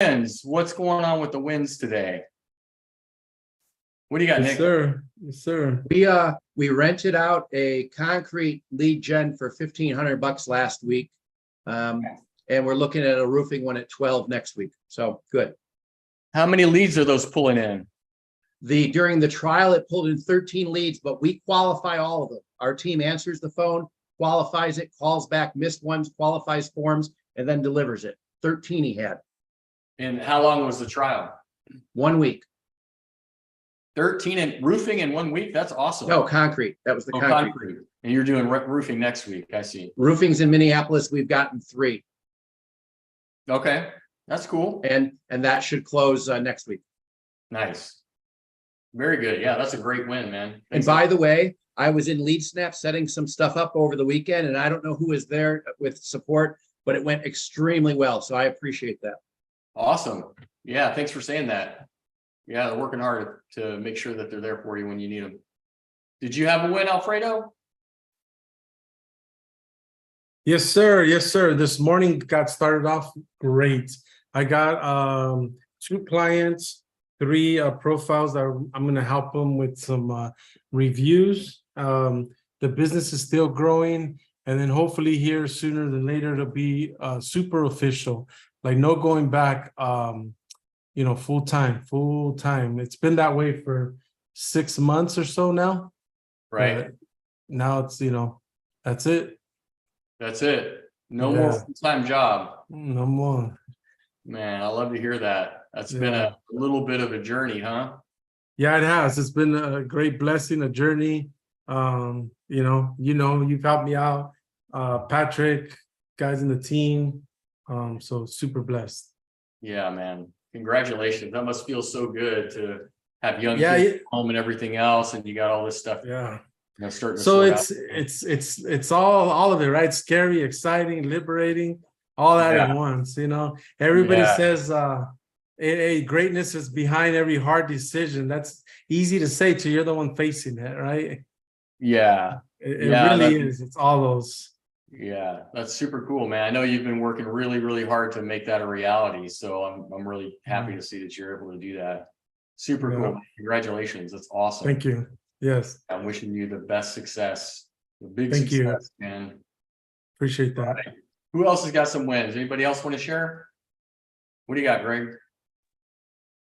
wins. What's going on with the wins today? What do you got, Yes, Nick? sir. Yes, sir. We rented out a concrete lead gen for $1,500 last week. And we're looking at a roofing one at 12 next week. So good. How many leads are those pulling in? During the trial, it pulled in 13 leads, but we qualify all of them. Our team answers the phone, qualifies it, calls back missed ones, qualifies forms, and then delivers it. 13 he had. And how long was the trial? 1 week. 13 and roofing in 1 week? That's awesome. No, concrete. That was the concrete. And you're doing roofing next week. I see. Roofings in Minneapolis, we've gotten 3. Okay. That's cool. And that should close next week. Nice. Very good. Yeah, that's a great win, man. And by the way, I was in LeadSnap setting some stuff up over the weekend, and I don't know who was there with support, but it went extremely well. So I appreciate that. Awesome. Yeah, thanks for saying that. Yeah, they're working hard to make sure that they're there for you when you need them. Did you have a win, Alfredo? Yes, sir. Yes, sir. This morning got started off great. I got 2 clients, 3 profiles that I'm going to help them with some reviews. The business is still growing, and then hopefully here sooner than later it'll be super official, like no going back. You know, full time. It's been that way for 6 months or so now. Right. Now it's, you know, that's it. That's it. No more full-time job. No more. Man, I love to hear that. That's been a little bit of a journey, huh? Yeah, it has. It's been a great blessing, a journey. You know, you've helped me out. Patrick, guys in the team. So super blessed. Yeah, man. Congratulations. That must feel so good to have young kids at home and everything else, and you got all this stuff. Yeah. You know, starting to so it's it's all of it, right? Scary, exciting, liberating, all that at once. You know, everybody says greatness is behind every hard decision. That's easy to say till you're the one facing it, right? Yeah. It really is. It's all those. Yeah, that's super cool, man. I know you've been working really, really hard to make that a reality. So I'm really happy to see that you're able to do that. Super cool. Congratulations. That's awesome. Thank you. Yes. I'm wishing you the best success. The big Thank success, you. man. Appreciate that. Right. Who else has got some wins? Anybody else want to share? What do you got, Greg?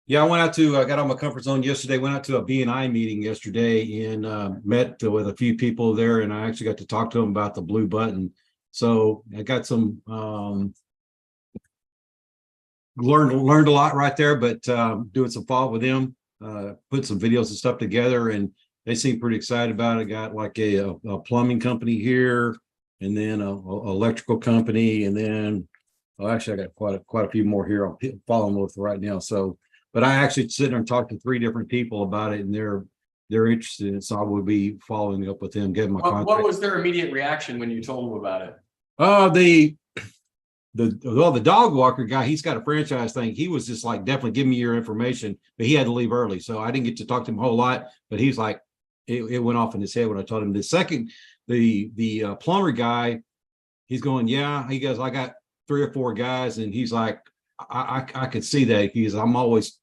Yeah, I got on my comfort zone yesterday, went out to a BNI meeting yesterday and met with a few people there, and I actually got to talk to them about the blue button. So I got some, learned a lot right there, but doing some follow-up with them, put some videos and stuff together, and they seem pretty excited about it. Got like a plumbing company here, and then a electrical company, and then, well, actually I got quite a few more here I'm following with right now. So, but I actually sit there and talk to 3 different people about it, and they're interested in it. So I will be following up with them, getting my contact. What was their immediate reaction when you told them about it? The dog walker guy, he's got a franchise thing. He was just like, definitely give me your information, but he had to leave early. So I didn't get to talk to him a whole lot, but he's like, it went off in his head when I told him. The second, the plumber guy, he's going, yeah, he goes, I got 3 or 4 guys. And he's like, I could see that. I'm always,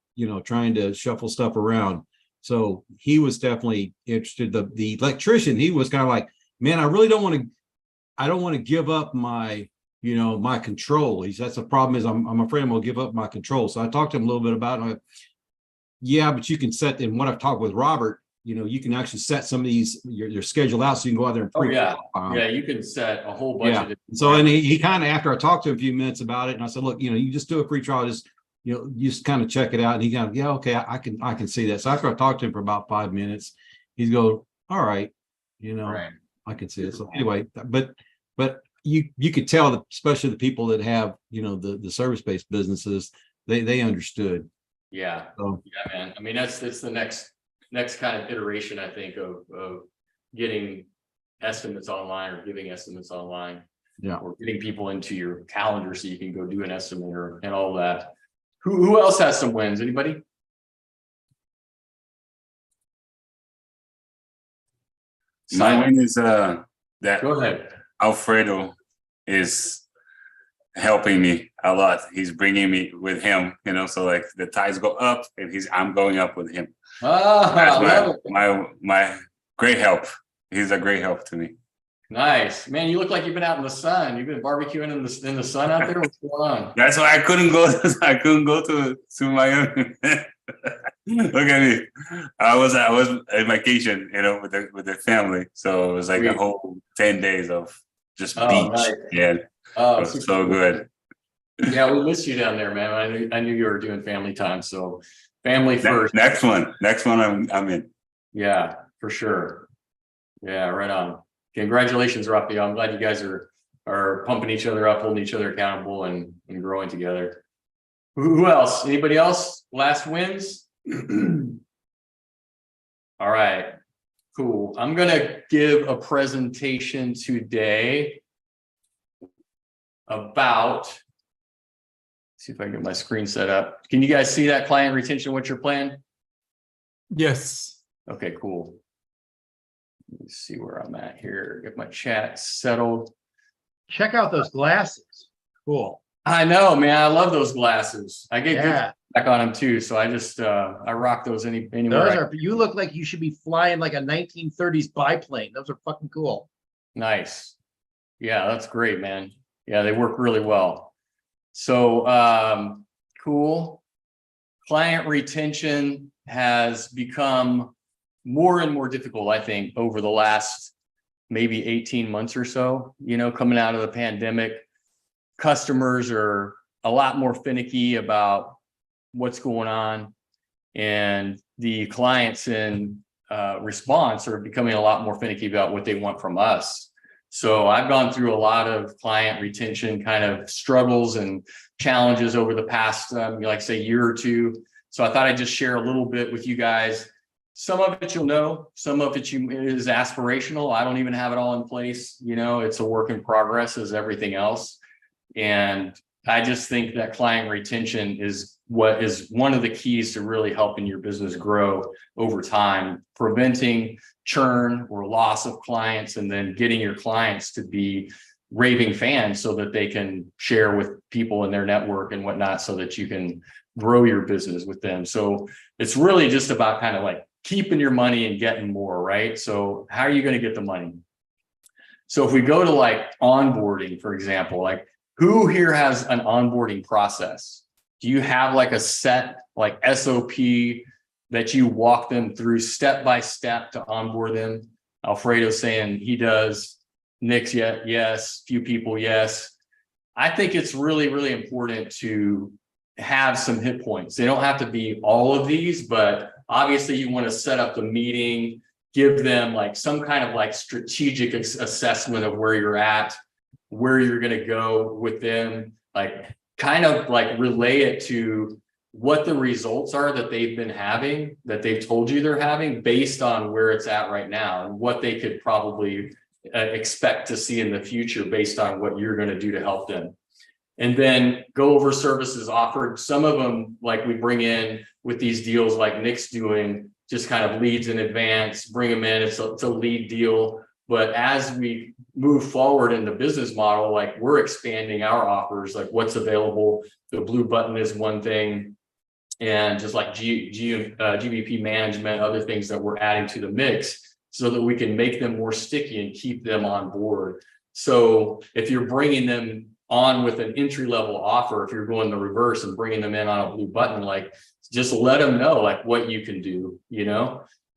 trying to shuffle stuff around. So he was definitely interested. The electrician, he was kind of like, man, I don't want to give up my, my control. That's the problem is I'm afraid I'm gonna give up my control. So I talked to him a little bit about it. Yeah, but you can set, and what I've talked with Robert, you can actually set some of these, your schedule out so you can go out there and yeah, you can set a whole bunch of different so, and he kind of, after I talked to him a few minutes about it, and I said, look, you just do a free trial, just just kind of check it out. And he kind of, okay, I can see that. So after I talked to him for about 5 minutes, he's go, all right, I can see it. So anyway, but you could tell that, especially the people that have, the service-based businesses, they understood. Yeah. So, yeah, man. I mean, it's the next kind of iteration, I think, of getting estimates online or giving estimates online. Yeah. Or getting people into your calendar so you can go do an estimate and all that. Who else has some wins? Anybody? My win is that Go ahead. Alfredo is helping me a lot. He's bringing me with him, so like the ties go up and I'm going up with him. Ah, I That's love it. my great help. He's a great help to me. Nice, man. You look like you've been out in the sun. You've been barbecuing in the sun out there. What's going on? That's why I couldn't go. I couldn't go to Miami. Look at me. I was on vacation, with the family. So it was like a Sweet. whole 10 days of just Oh, beach. nice. Yeah, it Oh, was super so cool. good. Yeah, we missed you down there, man. I knew you were doing family time. So family first. Next one I'm in. Yeah, for sure. Yeah, right on. Congratulations, Rafael. I'm glad you guys are pumping each other up, holding each other accountable, and growing together. Who else? Anybody else? Last wins? All right, cool. I'm gonna give a presentation today about, see if I can get my screen set up. Can you guys see that client retention, what you're playing? Yes. Okay, cool. Let me see where I'm at here. Get my chat settled. Check out those glasses. Cool. I know, man. I love those glasses. I get good Yeah. back on them too. So I just I rock those anywhere. Those are, you look like you should be flying like a 1930s biplane. Those are fucking cool. Nice. Yeah, that's great, man. Yeah, they work really well. So cool. Client retention has become more and more difficult, I think, over the last maybe 18 months or so, coming out of the pandemic. Customers are a lot more finicky about what's going on, and the clients in response are becoming a lot more finicky about what they want from us. So I've gone through a lot of client retention kind of struggles and challenges over the past, say, year or two. So I thought I'd just share a little bit with you guys. Some of it you'll know, some of it is aspirational. I don't even have it all in place. It's a work in progress as everything else. And I just think that client retention is what is one of the keys to really helping your business grow over time, preventing churn or loss of clients, and then getting your clients to be raving fans so that they can share with people in their network and whatnot, so that you can grow your business with them. So it's really just about kind of like keeping your money and getting more, right? So how are you going to get the money? So if we go to like onboarding, for example, like who here has an onboarding process? Do you have like a set like SOP that you walk them through step by step to onboard them? Alfredo's saying he does. Nick's yes. Few people, yes. I think it's really, really important to have some hit points. They don't have to be all of these, but obviously you want to set up the meeting, give them like some kind of like strategic assessment of where you're at, where you're going to go with them, like kind of like relay it to what the results are that they've been having, that they've told you they're having, based on where it's at right now and what they could probably expect to see in the future based on what you're going to do to help them. And then go over services offered. Some of them, like we bring in with these deals like Nick's doing, just kind of leads in advance, bring them in. It's a lead deal. But as we move forward in the business model, like we're expanding our offers, like what's available. The blue button is one thing, and just like GBP management, other things that we're adding to the mix so that we can make them more sticky and keep them on board. So if you're bringing them on with an entry level offer, if you're going the reverse and bringing them in on a blue button, like just let them know like what you can do,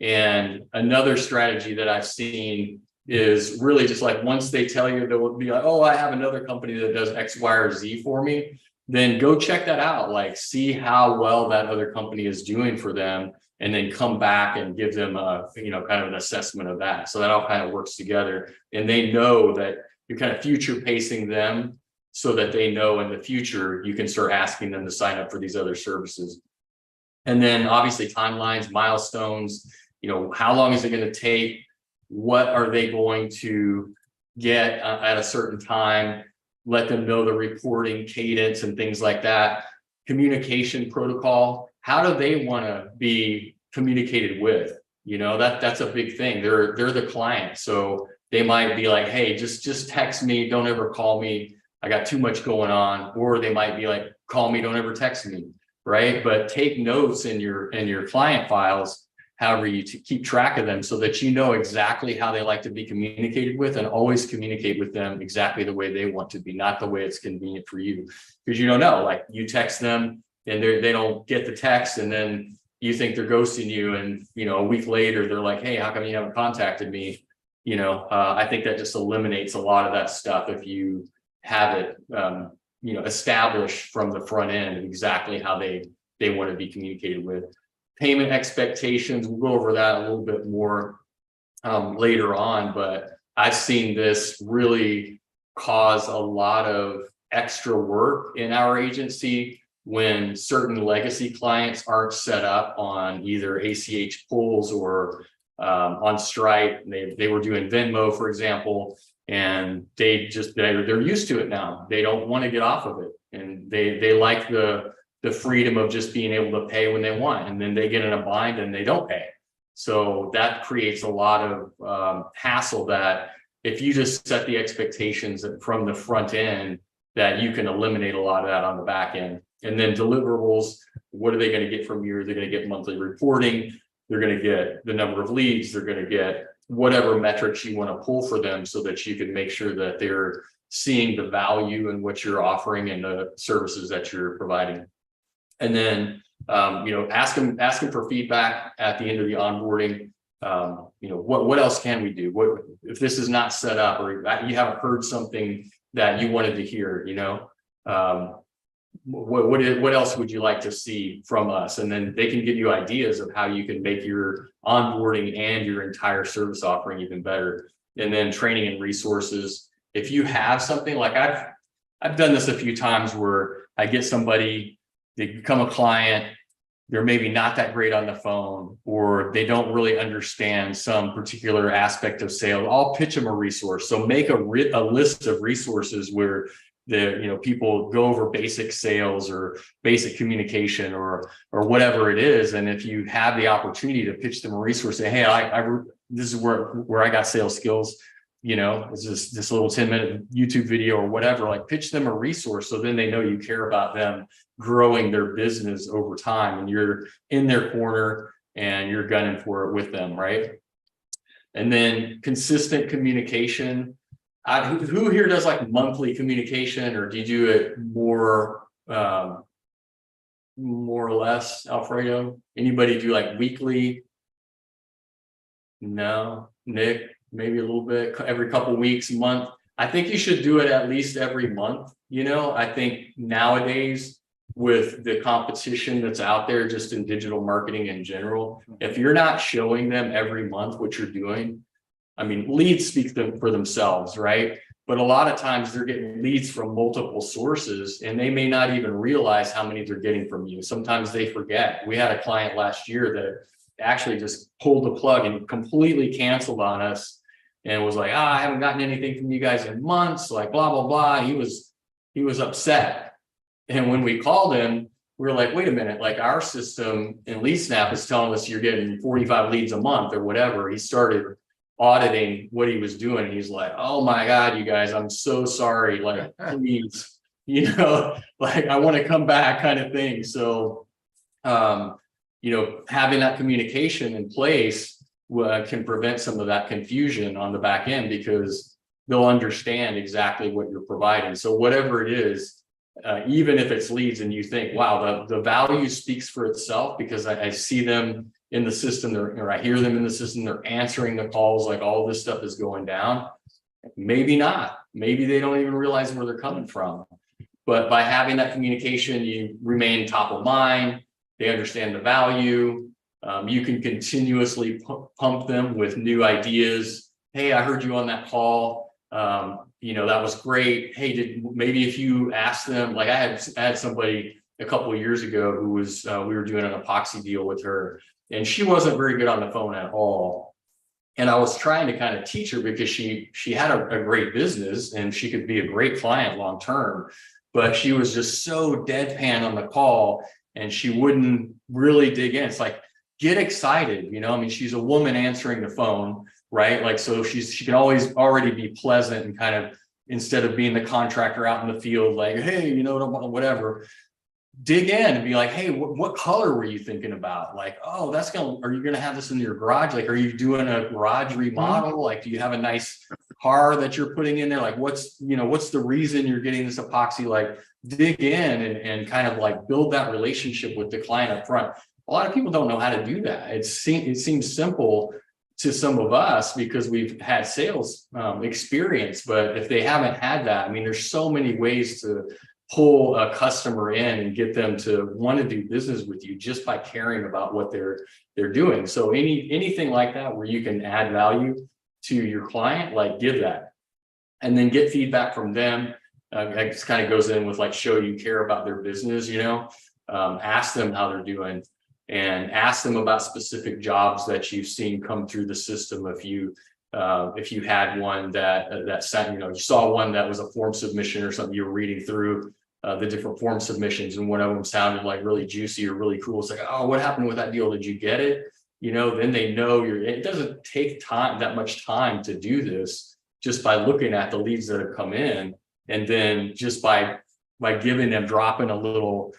And another strategy that I've seen is really just like once they tell you, they'll be like, oh, I have another company that does X, Y, or Z for me. Then go check that out, like see how well that other company is doing for them, and then come back and give them a, kind of an assessment of that. So that all kind of works together, and they know that you're kind of future pacing them so that they know in the future you can start asking them to sign up for these other services. And then obviously timelines, milestones, how long is it going to take? What are they going to get at a certain time? Let them know the reporting cadence and things like that. Communication protocol. How do they want to be communicated with? That's a big thing. They're the client. So they might be like, hey, just text me. Don't ever call me. I got too much going on, or they might be like, call me, don't ever text me, right? But take notes in your client files, however you keep track of them, so that you know exactly how they like to be communicated with, and always communicate with them exactly the way they want to be, not the way it's convenient for you. Because you don't know, like you text them and they don't get the text, and then you think they're ghosting you, and a week later they're like, hey, how come you haven't contacted me? I think that just eliminates a lot of that stuff if you have it established from the front end exactly how they want to be communicated with. Payment expectations, we'll go over that a little bit more later on, but I've seen this really cause a lot of extra work in our agency when certain legacy clients aren't set up on either ACH pulls or on Stripe. They were doing Venmo, for example, and they're used to it now. They don't want to get off of it, and they like the freedom of just being able to pay when they want, and then they get in a bind and they don't pay. So that creates a lot of hassle, that if you just set the expectations from the front end, that you can eliminate a lot of that on the back end. And then deliverables, what are they going to get from you? They're going to get monthly reporting. They're going to get the number of leads. They're going to get whatever metrics you want to pull for them, so that you can make sure that they're seeing the value in what you're offering and the services that you're providing. And then, ask them for feedback at the end of the onboarding. What else can we do? What if this is not set up, or you haven't heard something that you wanted to hear? What else would you like to see from us? And then they can give you ideas of how you can make your onboarding and your entire service offering even better. And then training and resources. If you have something like I've done this a few times, where I get somebody, they become a client, they're maybe not that great on the phone, or they don't really understand some particular aspect of sales. I'll pitch them a resource. So make a list of resources where people go over basic sales or basic communication or whatever it is. And if you have the opportunity to pitch them a resource, say, hey, this is where I got sales skills. It's just this little 10-minute YouTube video or whatever, like pitch them a resource, so then they know you care about them growing their business over time, and you're in their corner and you're gunning for it with them, right? And then consistent communication. Who here does like monthly communication, or do you do it more or less, Alfredo? Anybody do like weekly? No. Nick? Maybe a little bit every couple of weeks, month. I think you should do it at least every month. I think nowadays, with the competition that's out there just in digital marketing in general, if you're not showing them every month what you're doing, leads speak for themselves, right? But a lot of times they're getting leads from multiple sources, and they may not even realize how many they're getting from you. Sometimes they forget. We had a client last year that actually just pulled the plug and completely canceled on us, and was like, I haven't gotten anything from you guys in months, like blah, blah, blah. He was upset. And when we called him, we were like, wait a minute, like our system in LeadSnap is telling us you're getting 45 leads a month or whatever. He started auditing what he was doing. He's like, oh my God, you guys, I'm so sorry. Like, please, like I want to come back kind of thing. So, having that communication in place can prevent some of that confusion on the back end, because they'll understand exactly what you're providing. So whatever it is, even if it's leads and you think, wow, the value speaks for itself, because I see them in the system, or I hear them in the system, they're answering the calls, like all this stuff is going down. Maybe not. Maybe they don't even realize where they're coming from. But by having that communication, you remain top of mind. They understand the value. You can continuously pump them with new ideas. Hey, I heard you on that call. That was great. Hey, maybe if you ask them, like I had somebody a couple of years ago who was, we were doing an epoxy deal with her, and she wasn't very good on the phone at all. And I was trying to kind of teach her, because she had a great business and she could be a great client long term, but she was just so deadpan on the call, and she wouldn't really dig in. It's like, get excited, she's a woman answering the phone, right? Like, so she can always already be pleasant and kind of, instead of being the contractor out in the field, like, hey, you know, whatever. Dig in and be like, hey, what color were you thinking about? Like, oh, are you gonna have this in your garage? Like, are you doing a garage remodel? Like, do you have a nice car that you're putting in there? Like, what's the reason you're getting this epoxy? Like, dig in and kind of like build that relationship with the client up front. A lot of people don't know how to do that. It seems simple to some of us because we've had sales experience, but if they haven't had that, I mean, there's so many ways to pull a customer in and get them to want to do business with you just by caring about what they're doing. So anything like that where you can add value to your client, like give that, and then get feedback from them. It just kind of goes in with like, show you care about their business, you know, ask them how they're doing and ask them about specific jobs that you've seen come through the system. If you had one that sent, you know, you saw one that was a form submission or something, you were reading through the different form submissions and one of them sounded like really juicy or really cool. It's like, oh, what happened with that deal? Did you get it? You know, then they know it doesn't take that much time to do this just by looking at the leads that have come in. And then just by giving them, dropping a little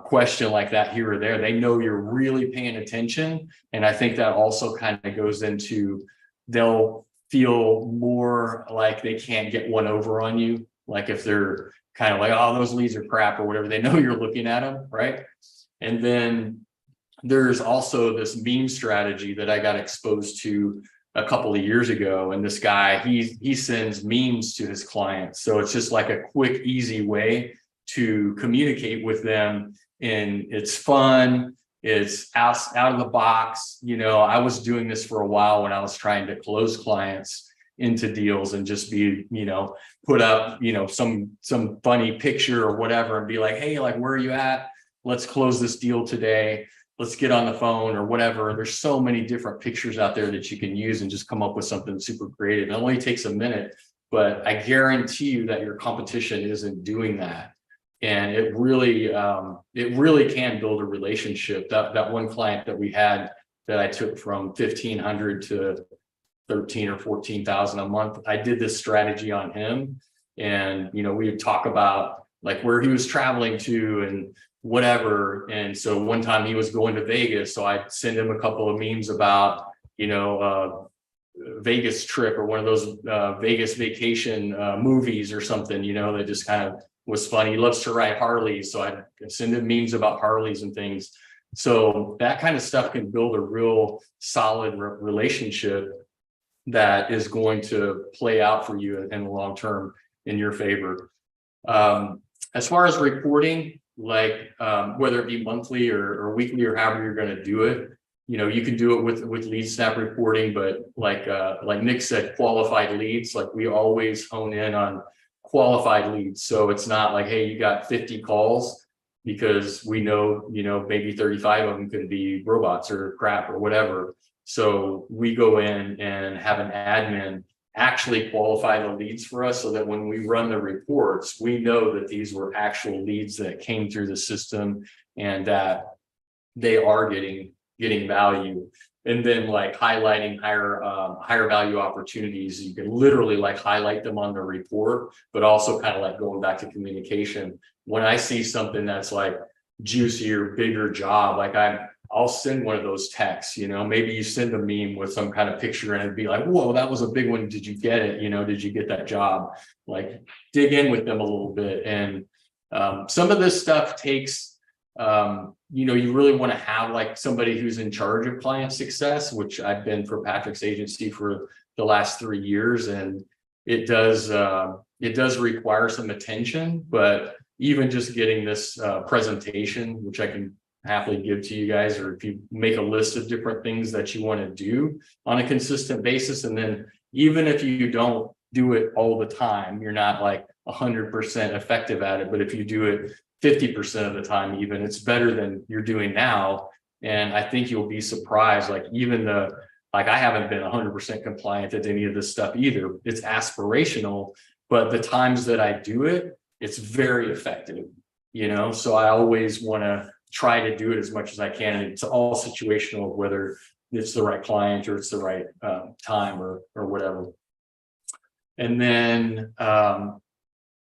question like that here or there, they know you're really paying attention. And I think that also kind of goes into, they'll feel more like they can't get one over on you. Like if they're kind of like, oh, those leads are crap or whatever, they know you're looking at them, right? And then there's also this meme strategy that I got exposed to a couple of years ago. And this guy, he sends memes to his clients. So it's just like a quick, easy way to communicate with them. And it's fun. It's out of the box. You know, I was doing this for a while when I was trying to close clients into deals and just be, you know, put up, you know, some funny picture or whatever and be like, hey, like, where are you at? Let's close this deal today. Let's get on the phone or whatever. There's so many different pictures out there that you can use and just come up with something super creative. It only takes a minute, but I guarantee you that your competition isn't doing that. And it really can build a relationship. That one client that we had that I took from 1,500 to 13 or 14,000 a month, I did this strategy on him. And, you know, we would talk about like where he was traveling to and whatever. And so one time he was going to Vegas. So I'd send him a couple of memes about, you know, Vegas trip or one of those Vegas vacation movies or something, you know, that just kind of was funny. He loves to ride Harleys. So I'd send him memes about Harleys and things. So that kind of stuff can build a real solid relationship that is going to play out for you in the long term in your favor. As far as reporting, like whether it be monthly or weekly or however you're going to do it, you know, you can do it with LeadSnap reporting, but like Nick said, qualified leads, like we always hone in on qualified leads. So it's not like, hey, you got 50 calls, because we know, you know, maybe 35 of them could be robots or crap or whatever. So we go in and have an admin actually qualify the leads for us so that when we run the reports, we know that these were actual leads that came through the system and that they are getting value. And then like highlighting higher value opportunities, you can literally like highlight them on the report, but also kind of like going back to communication. When I see something that's like juicier, bigger job, like I'll send one of those texts, you know, maybe you send a meme with some kind of picture and it'd be like, whoa, that was a big one. Did you get it? You know, did you get that job? Like dig in with them a little bit. And some of this stuff takes, you know, you really want to have like somebody who's in charge of client success, which I've been for Patrick's agency for the last 3 years. And it does require some attention, but even just getting this presentation, which I can happily give to you guys, or if you make a list of different things that you want to do on a consistent basis. And then even if you don't do it all the time, you're not like 100% effective at it. But if you do it 50% of the time, even, it's better than you're doing now. And I think you'll be surprised, like even like I haven't been 100% compliant at any of this stuff either. It's aspirational, but the times that I do it, it's very effective, you know? So I always want to try to do it as much as I can. And it's all situational, whether it's the right client or it's the right time or whatever. And then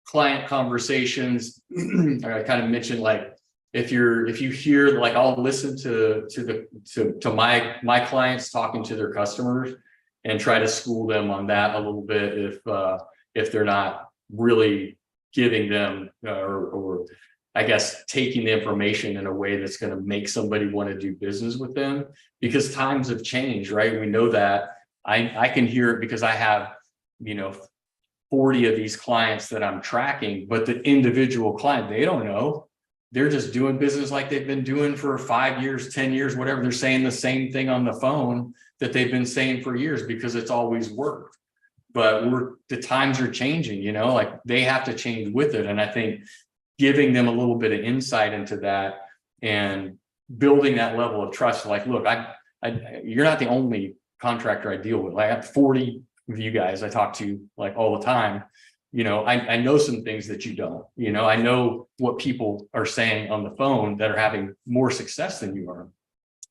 client conversations, I kind of mentioned, like, if you hear, like, I'll listen to my clients talking to their customers and try to school them on that a little bit if they're not really giving them or I guess taking the information in a way that's going to make somebody want to do business with them, because times have changed, right? We know that. I can hear it because I have, 40 of these clients that I'm tracking, but the individual client, they don't know. They're just doing business like they've been doing for 5 years, 10 years, whatever. They're saying the same thing on the phone that they've been saying for years because it's always worked. But the times are changing, like they have to change with it. And I think giving them a little bit of insight into that and building that level of trust, like, look, you're not the only contractor I deal with. I have 40 of you guys I talk to like all the time. I know some things that you don't. I know what people are saying on the phone that are having more success than you are.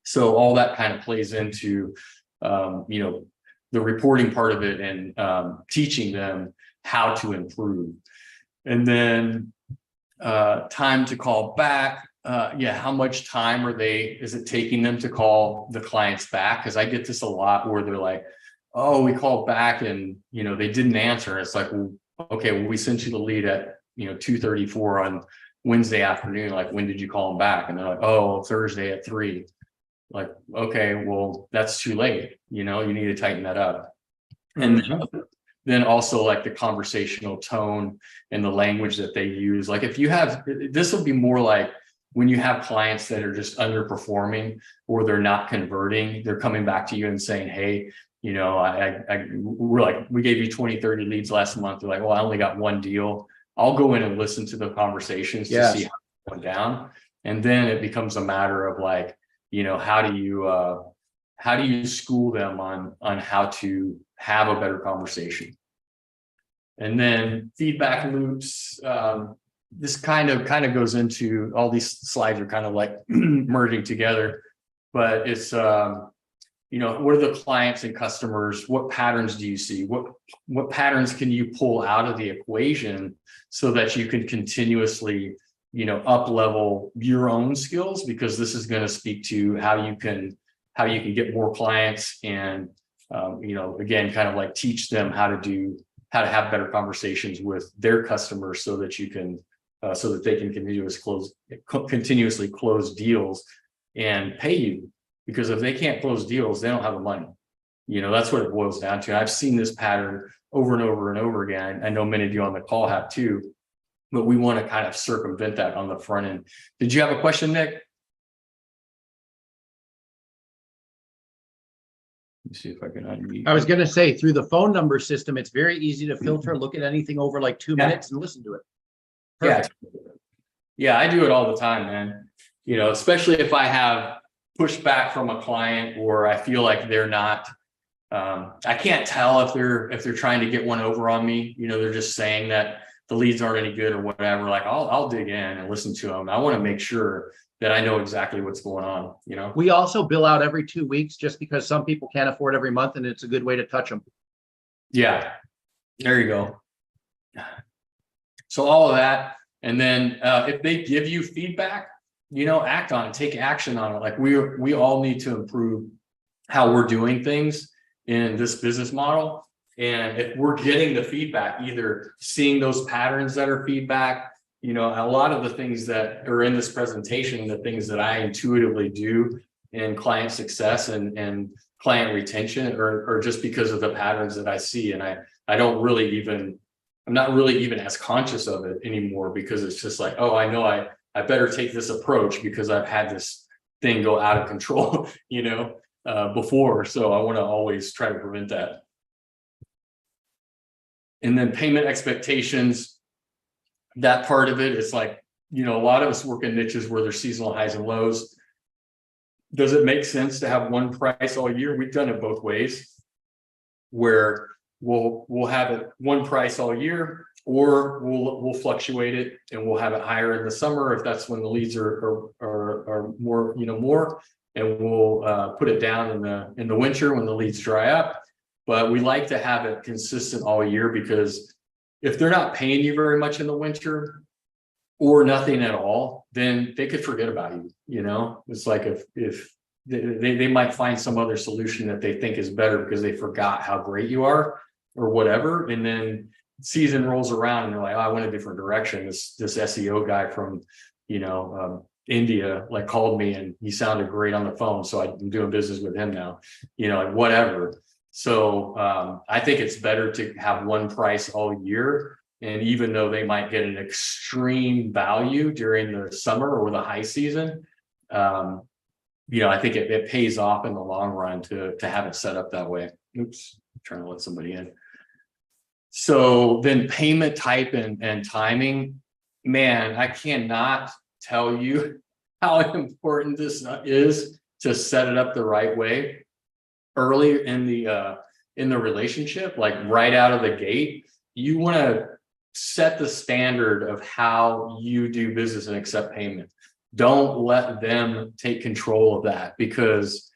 So all that kind of plays into the reporting part of it and teaching them how to improve. And then time to call back. How much time is it taking them to call the clients back? Because I get this a lot where they're like, oh, we called back and they didn't answer. It's like, well, okay, well, we sent you the lead at 2:34 on Wednesday afternoon. Like, when did you call them back? And they're like, oh, Thursday at 3. Like, okay, well, that's too late. You need to tighten that up. And then also, like, the conversational tone and the language that they use. Like, if you have, this will be more like when you have clients that are just underperforming or they're not converting, they're coming back to you and saying, hey, we're like, we gave you 20, 30 leads last month. They're like, well, I only got one deal. I'll go in and listen to the conversations to see how it went down. And then it becomes a matter of like, how do you school them on how to have a better conversation? And then feedback loops. This kind of goes into, all these slides are kind of like merging together, but it's what are the clients and customers? What patterns do you see? What patterns can you pull out of the equation so that you can continuously up level your own skills? Because this is going to speak to how you can get more clients and again, kind of like teach them how to have better conversations with their customers so that you can so that they can continuously close deals and pay you. Because if they can't close deals, they don't have the money. That's what it boils down to. I've seen this pattern over and over and over again. I know many of you on the call have too, but we want to kind of circumvent that on the front end. Did you have a question, Nick? Let me see if I can unmute. I was going to say, through the phone number system, it's very easy to filter, look at anything over like 2 minutes and listen to it. Perfect. Yeah, I do it all the time, man. Especially if I have pushback from a client or I feel like they're not, I can't tell if they're trying to get one over on me. They're just saying that the leads aren't any good or whatever. Like, I'll dig in and listen to them. I want to make sure that I know exactly what's going on. We also bill out every 2 weeks just because some people can't afford every month, and it's a good way to touch them. Yeah, there you go. So all of that, and then if they give you feedback, act on it, take action on it. Like, we all need to improve how we're doing things in this business model. And if we're getting the feedback, either seeing those patterns that are feedback, a lot of the things that are in this presentation, the things that I intuitively do in client success and client retention are just because of the patterns that I see. And I'm not really even as conscious of it anymore, because it's just like, oh, I know I better take this approach because I've had this thing go out of control, before. So I want to always try to prevent that. And then payment expectations, that part of it is like, a lot of us work in niches where there's seasonal highs and lows. Does it make sense to have one price all year? We've done it both ways, where we'll have it one price all year, or we'll fluctuate it and we'll have it higher in the summer if that's when the leads are more, more, and we'll put it down in the winter when the leads dry up. but we like to have it consistent all year, because if they're not paying you very much in the winter or nothing at all, then they could forget about you. You know, it's like if they might find some other solution that they think is better because they forgot how great you are or whatever. And then season rolls around and they're like, oh, I went a different direction. This SEO guy from, India, like, called me and he sounded great on the phone. So I'm doing business with him now, like whatever. So I think it's better to have one price all year. And even though they might get an extreme value during the summer or the high season, I think it pays off in the long run to have it set up that way. Oops, I'm trying to let somebody in. So then payment type and timing, man, I cannot tell you how important this is to set it up the right way early in the relationship, like right out of the gate. You want to set the standard of how you do business and accept payment. Don't let them take control of that, because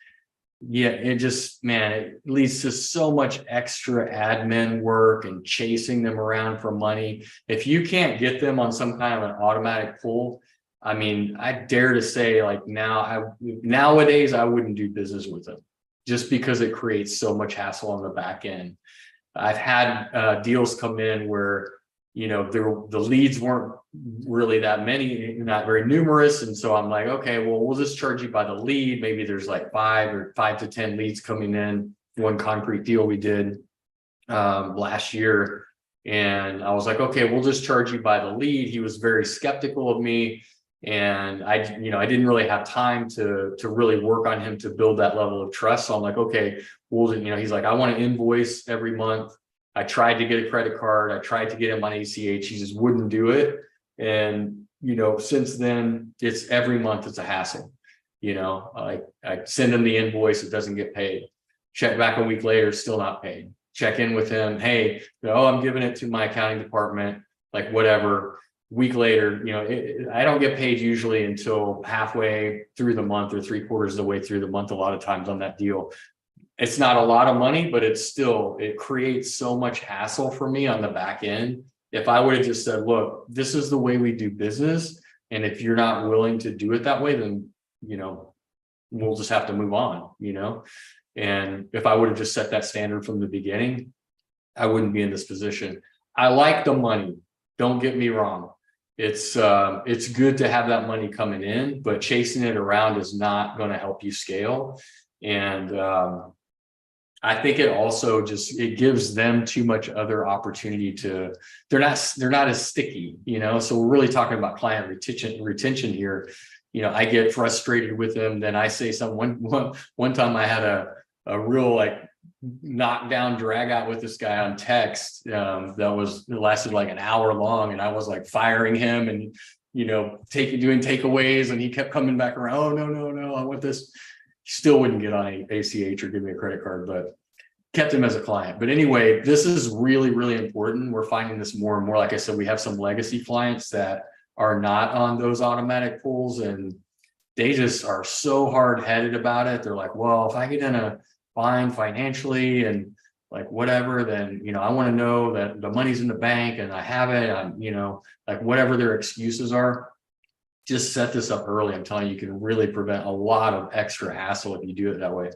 it leads to so much extra admin work and chasing them around for money. If you can't get them on some kind of an automatic pull, I mean, I dare to say, like, nowadays I wouldn't do business with them, just because it creates so much hassle on the back end. I've had deals come in where the leads weren't really that many, not very numerous. And so I'm like, okay, well, we'll just charge you by the lead. Maybe there's like 5 to 10 leads coming in. One concrete deal we did last year. And I was like, okay, we'll just charge you by the lead. He was very skeptical of me. And I didn't really have time to really work on him to build that level of trust. So I'm like, okay, he's like, I want to invoice every month. I tried to get a credit card. I tried to get him on ACH. He just wouldn't do it. And, since then it's every month it's a hassle. I send him the invoice. It doesn't get paid. Check back a week later, still not paid. Check in with him. Hey, I'm giving it to my accounting department, like whatever. Week later, I don't get paid usually until halfway through the month or 3/4 of the way through the month. A lot of times on that deal. It's not a lot of money, but it creates so much hassle for me on the back end. If I would have just said, look, this is the way we do business, and if you're not willing to do it that way, then, we'll just have to move on, And if I would have just set that standard from the beginning, I wouldn't be in this position. I like the money. Don't get me wrong. It's good to have that money coming in, but chasing it around is not going to help you scale. And, I think it also it gives them too much other opportunity they're not as sticky, so we're really talking about client retention here. I get frustrated with them. Then I say one time I had a real knockdown drag out with this guy on text that lasted like an hour long. And I was like firing him and, doing takeaways, and he kept coming back around. Oh, no, I want this. Still wouldn't get on ACH or give me a credit card, but kept him as a client. But anyway, this is really, really important. We're finding this more and more. Like I said, we have some legacy clients that are not on those automatic pulls, and they just are so hard-headed about it. They're like, well, if I get in a bind financially and like whatever, then, I want to know that the money's in the bank and I have it. I'm, like whatever their excuses are. Just set this up early. I'm telling you, you can really prevent a lot of extra hassle if you do it that way.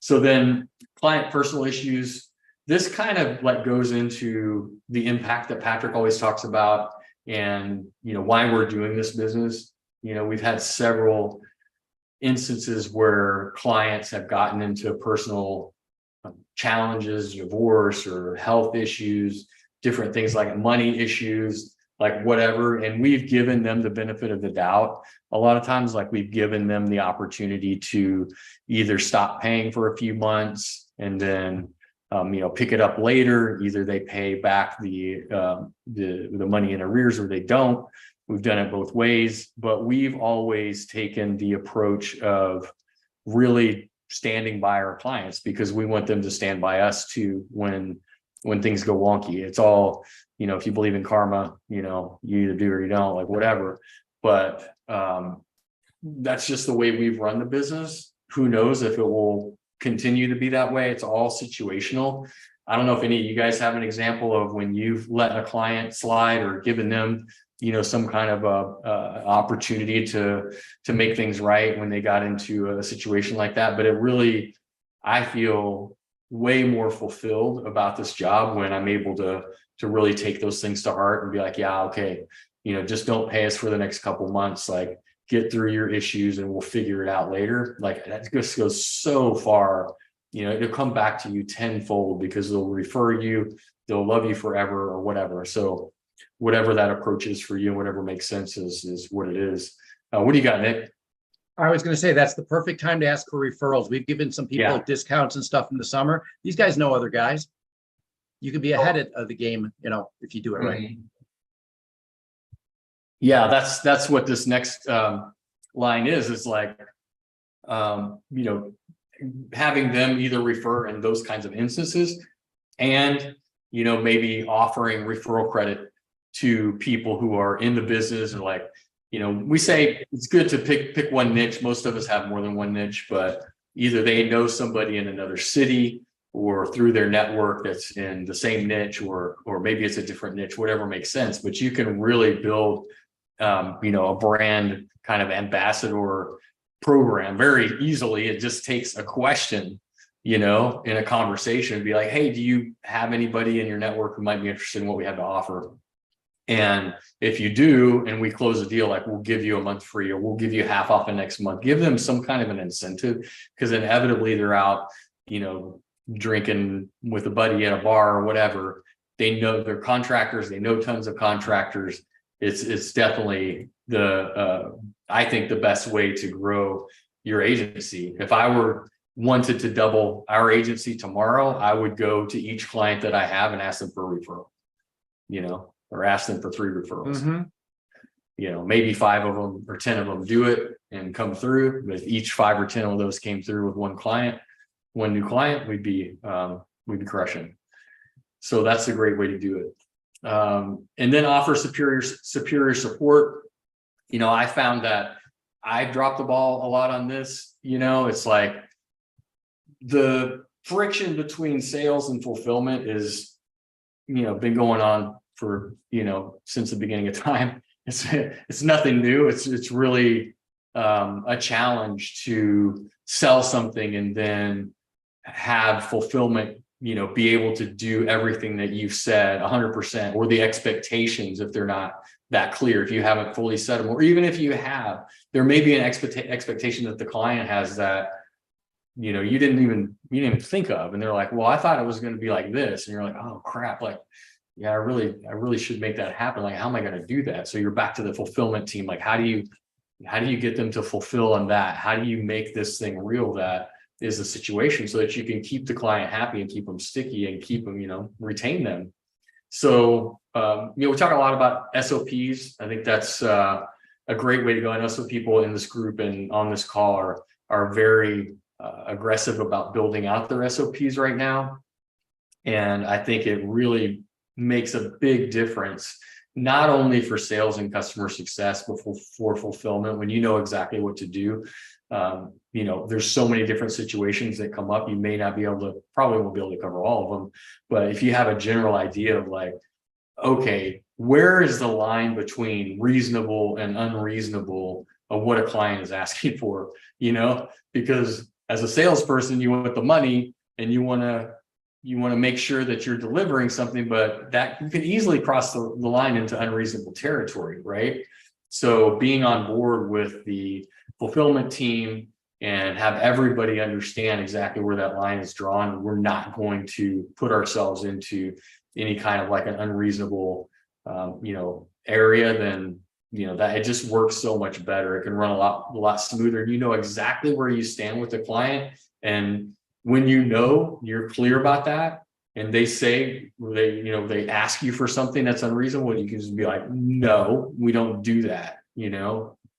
So then client personal issues, this kind of goes into the impact that Patrick always talks about, and, why we're doing this business. We've had several instances where clients have gotten into personal challenges, divorce or health issues, different things like money issues, like whatever. And we've given them the benefit of the doubt. A lot of times, we've given them the opportunity to either stop paying for a few months and then, pick it up later. Either they pay back the money in arrears or they don't. We've done it both ways, but we've always taken the approach of really standing by our clients, because we want them to stand by us too when things go wonky. It's all, if you believe in karma, you either do or you don't, like whatever. But that's just the way we've run the business. Who knows if it will continue to be that way. It's all situational. I don't know if any of you guys have an example of when you've let a client slide or given them, some kind of opportunity to make things right when they got into a situation like that. But it really, I feel way more fulfilled about this job when I'm able to really take those things to heart and be like, yeah, okay, just don't pay us for the next couple months. Like, get through your issues and we'll figure it out later. Like, that just goes so far. It'll come back to you tenfold because they'll refer you, they'll love you forever or whatever. So whatever that approach is for you, whatever makes sense is what it is. What do you got, Nick? I was going to say that's the perfect time to ask for referrals. We've given some people Yeah. discounts and stuff in the summer. These guys know other guys. You could be ahead of the game, if you do it right. Yeah, that's what this next line is like, having them either refer in those kinds of instances and, maybe offering referral credit to people who are in the business, or like, we say it's good to pick one niche. Most of us have more than one niche, but either they know somebody in another city or through their network that's in the same niche, or maybe it's a different niche, whatever makes sense. But you can really build, a brand kind of ambassador program very easily. It just takes a question, in a conversation, be like, hey, do you have anybody in your network who might be interested in what we have to offer? And if you do, and we close a deal, like, we'll give you a month free, or we'll give you half off the next month. Give them some kind of an incentive, because inevitably they're out, drinking with a buddy at a bar or whatever. They know they're contractors. They know tons of contractors. It's definitely I think the best way to grow your agency. If I wanted to double our agency tomorrow, I would go to each client that I have and ask them for a referral, or ask them for 3 referrals. Mm-hmm. Maybe 5 of them or 10 of them do it and come through. But if each 5 or 10 of those came through with one new client, we'd be crushing. So that's a great way to do it. And then offer superior support. I found that I dropped the ball a lot on this. It's like the friction between sales and fulfillment is, been going on for, since the beginning of time. It's nothing new. It's really a challenge to sell something and then have fulfillment, be able to do everything that you've said 100%, or the expectations, if they're not that clear, if you haven't fully set them, or even if you have, there may be an expectation that the client has that, you didn't even think of. And they're like, well, I thought it was going to be like this. And you're like, oh crap. Like, yeah, I really should make that happen. Like, how am I going to do that? So you're back to the fulfillment team. Like, how do you get them to fulfill on that? How do you make this thing real? That is the situation, so that you can keep the client happy and keep them sticky and keep them, retain them. So, we talk a lot about SOPs. I think that's a great way to go. I know some people in this group and on this call are very aggressive about building out their SOPs right now. And I think it really makes a big difference, not only for sales and customer success, but for fulfillment. When you know exactly what to do, there's so many different situations that come up. You may not be able to, probably won't be able to cover all of them, but if you have a general idea of like, okay, where is the line between reasonable and unreasonable of what a client is asking for, because as a salesperson, you want the money and you want to make sure that you're delivering something, but that you can easily cross the line into unreasonable territory, right? So being on board with the fulfillment team and have everybody understand exactly where that line is drawn. We're not going to put ourselves into any kind of like an unreasonable, area, then, that it just works so much better. It can run a lot smoother. You know exactly where you stand with the client. And when you're clear about that, and they say, they ask you for something that's unreasonable, you can just be like, no, we don't do that,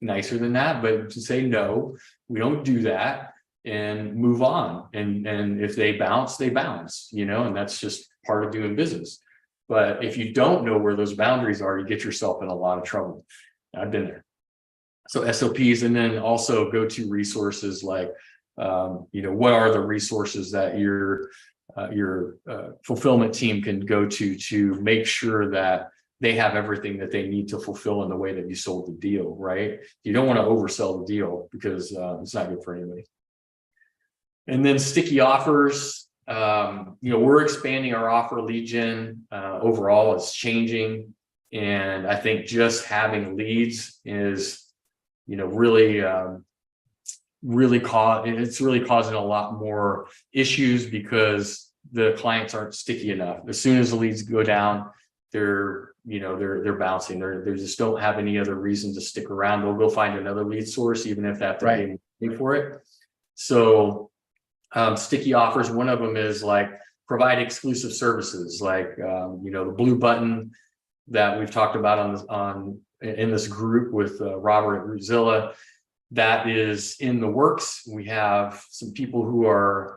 nicer than that, but to say, no, we don't do that, and move on. And if they bounce, and that's just part of doing business. But if you don't know where those boundaries are, you get yourself in a lot of trouble. I've been there. So SOPs, and then also go-to resources like what are the resources that your fulfillment team can go to make sure that they have everything that they need to fulfill in the way that you sold the deal, right? You don't want to oversell the deal because it's not good for anybody. And then sticky offers, we're expanding our offer lead gen overall. It's changing. And I think just having leads is, really causing a lot more issues because the clients aren't sticky enough. As soon as the leads go down, they're bouncing. They just don't have any other reason to stick around. They'll go find another lead source, even if that they're paying for it. So sticky offers, one of them is like provide exclusive services, like the blue button that we've talked about in this group with Robert at Ruzilla. That is in the works. We have some people who have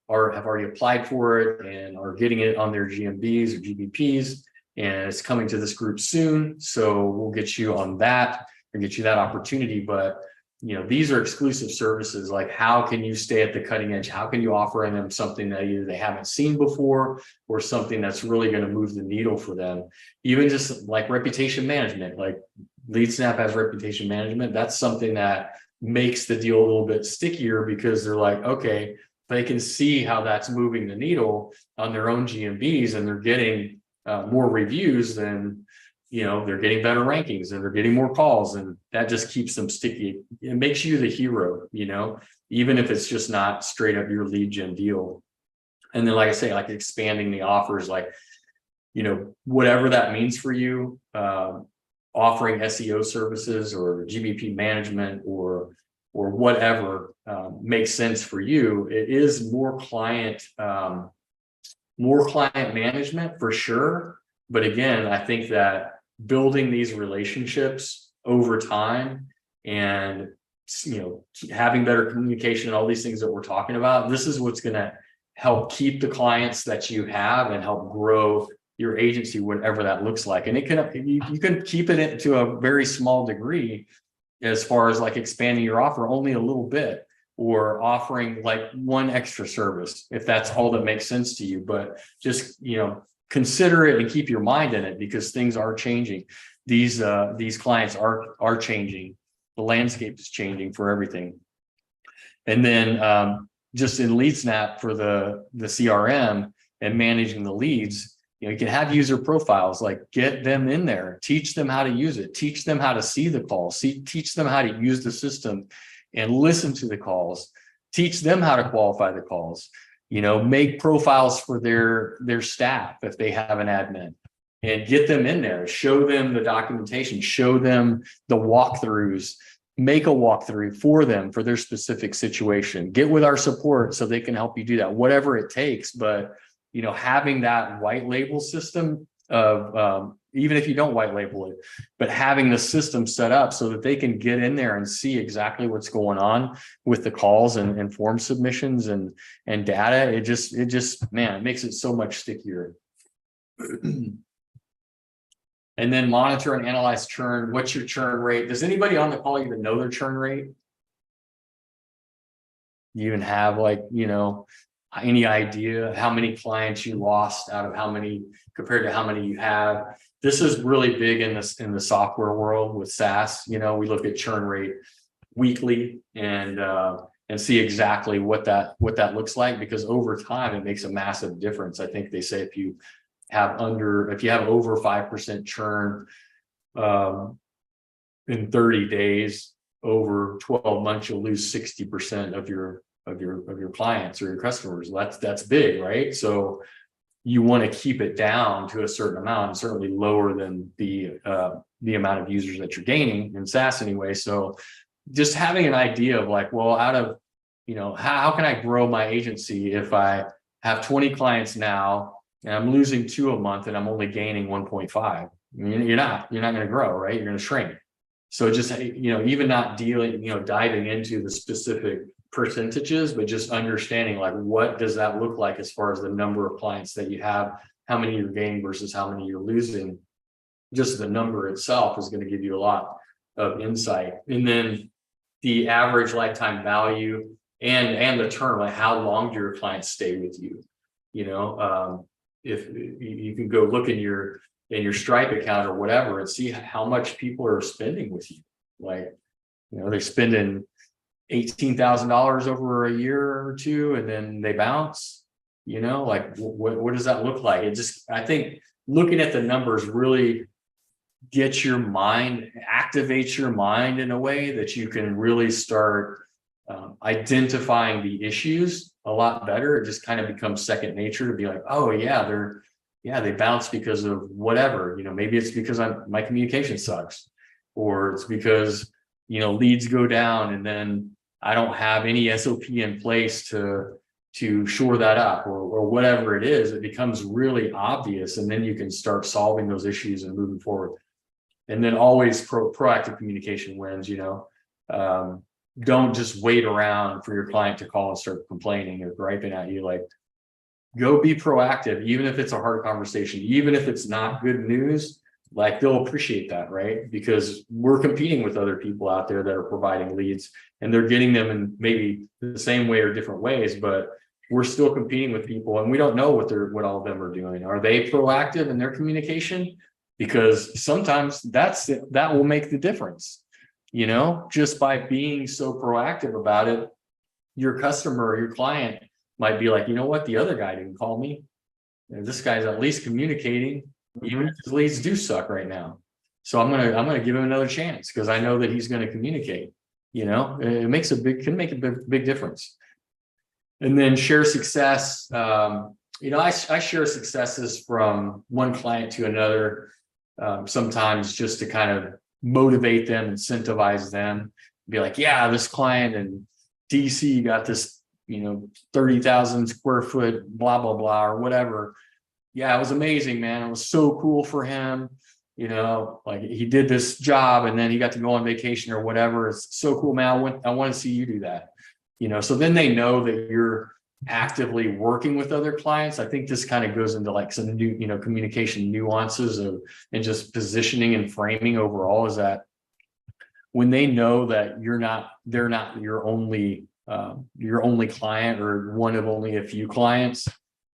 already applied for it and are getting it on their GMBs or GBPs, and it's coming to this group soon. So we'll get you on that and get you that opportunity. But these are exclusive services. Like, how can you stay at the cutting edge? How can you offer them something that either they haven't seen before or something that's really going to move the needle for them? Even just like reputation management, like LeadSnap has reputation management. That's something that makes the deal a little bit stickier because they're like, okay, they can see how that's moving the needle on their own GMBs, and they're getting more reviews, then they're getting better rankings and they're getting more calls, and that just keeps them sticky. It makes you the hero, even if it's just not straight up your lead gen deal. And then, like I say, like expanding the offers, like whatever that means for you, offering SEO services or GBP management or whatever makes sense for you. It is more client management for sure. But again, I think that building these relationships over time and having better communication and all these things that we're talking about, this is what's going to help keep the clients that you have and help grow your agency, whatever that looks like. And you can keep it to a very small degree as far as like expanding your offer only a little bit, or offering like one extra service if that's all that makes sense to you. But just consider it and keep your mind in it, because things are changing. These clients are changing. The landscape is changing for everything. And then just in LeadSnap for the CRM and managing the leads, you can have user profiles, like get them in there, teach them how to use it, teach them how to see the calls, teach them how to use the system and listen to the calls, teach them how to qualify the calls, make profiles for their staff if they have an admin, and get them in there, show them the documentation, show them the walkthroughs, make a walkthrough for them for their specific situation, get with our support so they can help you do that, whatever it takes. But having that white label system of even if you don't white label it, but having the system set up so that they can get in there and see exactly what's going on with the calls and form submissions and data, it just it makes it so much stickier. And then monitor and analyze churn. What's your churn rate? Does anybody on the call even know their churn rate? You even have any idea how many clients you lost out of how many compared to how many you have? This is really big in the software world with SaaS. We look at churn rate weekly and see exactly what that looks like, because over time it makes a massive difference. I think they say if you have over 5% churn in 30 days, over 12 months, you'll lose 60% of your clients or your customers. That's big, right? So you want to keep it down to a certain amount, certainly lower than the amount of users that you're gaining in SaaS anyway. So just having an idea of like, well, out of how can I grow my agency if I have 20 clients now and I'm losing 2 a month and I'm only gaining 1.5? You're not going to grow, right? You're going to shrink. So just even not diving into the specific percentages, but just understanding like what does that look like as far as the number of clients that you have, how many you're gaining versus how many you're losing. Just the number itself is going to give you a lot of insight. And then the average lifetime value, and the term, like how long do your clients stay with you? You know, if you can go look in your Stripe account or whatever and see how much people are spending with you. Like, you know, they're spending $18,000 over a year or two, and then they bounce. You know, like what does that look like? It just, I think looking at the numbers really gets your mind, activates your mind in a way that you can really start identifying the issues a lot better. It just kind of becomes second nature to be like, oh yeah, they bounce because of whatever, you know, maybe it's because my communication sucks, or it's because, you know, leads go down and then I don't have any SOP in place to shore that up, or whatever it is. It becomes really obvious, and then you can start solving those issues and moving forward. And then always proactive communication wins, you know. Don't just wait around for your client to call and start complaining or griping at you. Like, go be proactive, even if it's a hard conversation, even if it's not good news. Like, they'll appreciate that, right? Because we're competing with other people out there that are providing leads, and they're getting them in maybe the same way or different ways, but we're still competing with people, and we don't know what all of them are doing. Are they proactive in their communication? Because sometimes that will make the difference, you know, just by being so proactive about it. Your customer or your client might be like, you know what, the other guy didn't call me, and this guy's at least communicating, even if his leads do suck right now. So I'm gonna give him another chance because I know that he's going to communicate. You know, it can make a big difference. And then share success. You know, I share successes from one client to another, sometimes just to kind of motivate them, incentivize them, be like, yeah, this client in DC got this, you know, 30,000 square foot, blah, blah, blah, or whatever. Yeah, it was amazing, man. It was so cool for him. You know, like, he did this job and then he got to go on vacation or whatever. It's so cool, man. I want to see you do that. You know, so then they know that you're actively working with other clients. I think this kind of goes into like some new, you know, communication nuances and just positioning and framing overall, is that when they know that they're not your only client or one of only a few clients,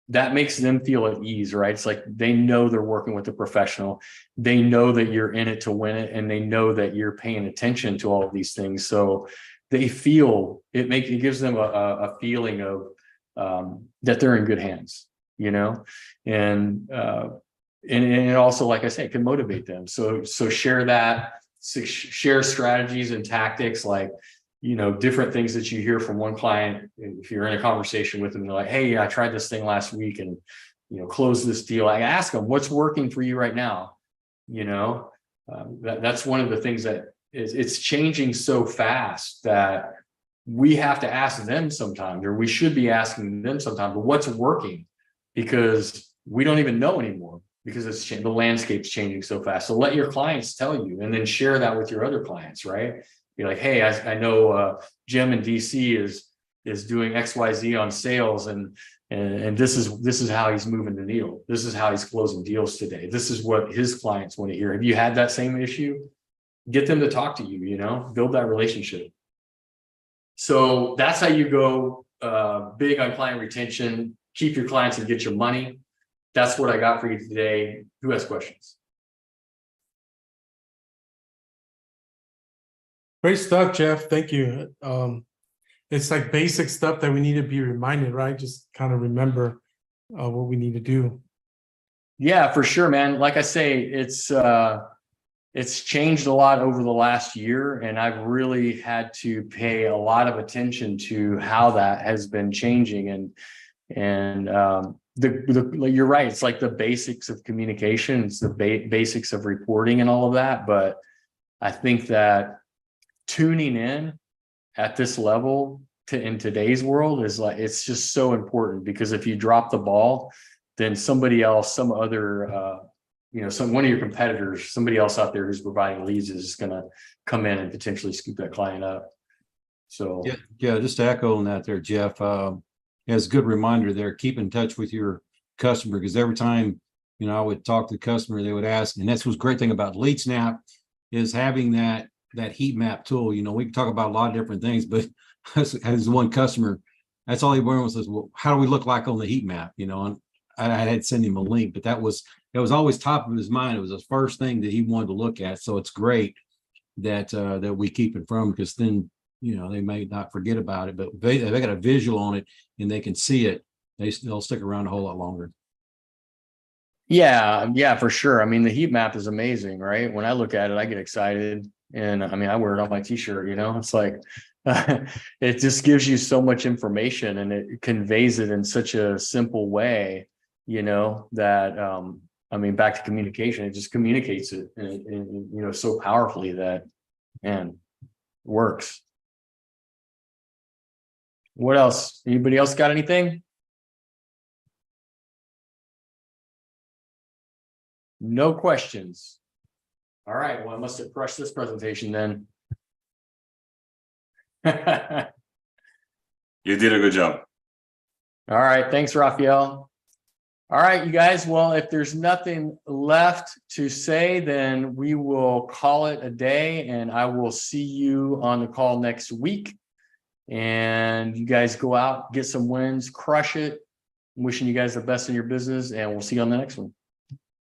that makes them feel at ease, right? It's like they know they're working with a professional. They know that you're in it to win it, and they know that you're paying attention to all of these things. So they feel it gives them a feeling of that they're in good hands, you know, and it also, like I say, can motivate them. So share that, share strategies and tactics, like, you know, different things that you hear from one client. If you're in a conversation with them, they're like, hey, I tried this thing last week and, you know, closed this deal. I ask them, what's working for you right now? You know, that's one of the things that it's changing so fast that we have to ask them sometimes, or we should be asking them sometimes, but what's working? Because we don't even know anymore, because the landscape's changing so fast. So let your clients tell you, and then share that with your other clients, right? Be like, hey, I know Jim in DC is doing XYZ on sales, and this is how he's moving the needle. This is how he's closing deals today. This is what his clients want to hear. Have you had that same issue? Get them to talk to you, you know, build that relationship. So that's how you go big on client retention, keep your clients and get your money. That's what I got for you today. Who has questions? Great stuff, Jeff. Thank you. It's like basic stuff that we need to be reminded, right? Just kind of remember what we need to do. Yeah, for sure, man. Like I say, it's changed a lot over the last year, and I've really had to pay a lot of attention to how that has been changing. And you're right. It's like the basics of communication. It's the basics of reporting and all of that. But I think that tuning in at this level in today's world is like, it's just so important, because if you drop the ball, then somebody else, some other, one of your competitors, somebody else out there who's providing leads is just going to come in and potentially scoop that client up. So yeah, just to echo on that there, Jeff, as a good reminder there, keep in touch with your customer, because every time, you know, I would talk to the customer, they would ask, and that's what's great thing about LeadSnap is having that heat map tool. You know, we can talk about a lot of different things, but has one customer, that's all he wanted was, well, how do we look like on the heat map? You know, and I had to send him a link, but that was always top of his mind. It was the first thing that he wanted to look at. So it's great that that we keep it from, because then, you know, they may not forget about it, but they got a visual on it and they can see it. They'll stick around a whole lot longer. Yeah, for sure. I mean, the heat map is amazing, right? When I look at it, I get excited, and I mean, I wear it on my t-shirt, you know, it's like, it just gives you so much information, and it conveys it in such a simple way, you know, that, I mean, back to communication, it just communicates it and you know, so powerfully that, man, works. What else? Anybody else got anything? No questions. All right, well, I must have crushed this presentation then. All You did a good job. right, thanks, Raphael. All right, you guys, well, if there's nothing left to say, then we will call it a day, and I will see you on the call next week. And you guys go out, get some wins, crush it. Wishing you guys the best in your business, and we'll see you on the next one.